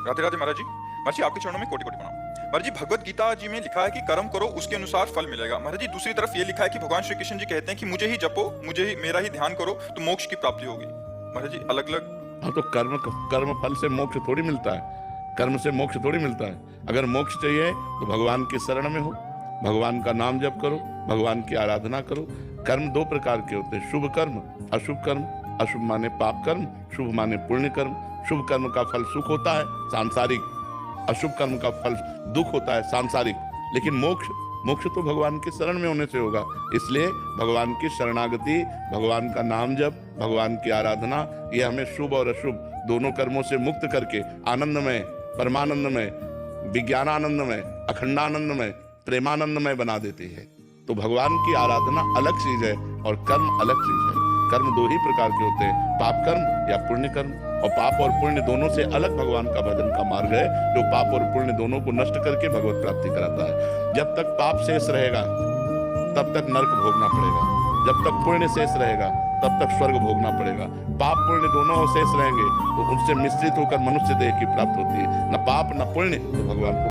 राधे राधे महाराज जी। महाराज जी आपके चरणों में कोटि कोटि प्रणाम। महाराज जी भगवत गीता जी में लिखा है कि कर्म करो उसके अनुसार फल मिलेगा। महाराज जी दूसरी तरफ ये लिखा है कि भगवान श्री कृष्ण जी कहते हैं कि मुझे ही जपो, मुझे ही मेरा ही ध्यान करो तो मोक्ष की प्राप्ति होगी। महाराज जी अलग अलग। हाँ, तो कर्म फल से मोक्ष थोड़ी मिलता है, कर्म से मोक्ष थोड़ी मिलता है। अगर मोक्ष चाहिए तो भगवान की शरण में हो, भगवान का नाम जप करो, भगवान की आराधना करो। कर्म दो प्रकार के होते हैं, शुभ कर्म, अशुभ कर्म। अशुभ माने पाप कर्म, शुभ माने पुण्य कर्म। शुभ कर्म का फल सुख होता है सांसारिक, अशुभ कर्म का फल दुख होता है सांसारिक। लेकिन मोक्ष तो भगवान की शरण में होने से होगा। इसलिए भगवान की शरणागति, भगवान का नाम जप, भगवान की आराधना, ये हमें शुभ और अशुभ दोनों कर्मों से मुक्त करके आनंदमय, परमानंदमय, विज्ञानानंदमय, अखंडानंदमय, प्रेमानंदमय बना देती है। तो भगवान की आराधना अलग चीज है और कर्म अलग चीज है। कर्म दो ही प्रकार के होते हैं, पाप कर्म या पुण्य कर्म। और पाप और पुण्य दोनों से अलग भगवान का भजन का मार्ग है, जो पाप और पुण्य दोनों को नष्ट करके भगवत प्राप्ति कराता है। जब तक पाप शेष रहेगा तब तक नरक भोगना पड़ेगा, जब तक पुण्य शेष रहेगा तब तक स्वर्ग भोगना पड़ेगा। पाप पुण्य दोनों शेष रहेंगे तो उनसे मिश्रित होकर मनुष्य देह की प्राप्ति होती है। न पाप न पुण्य तो भगवान को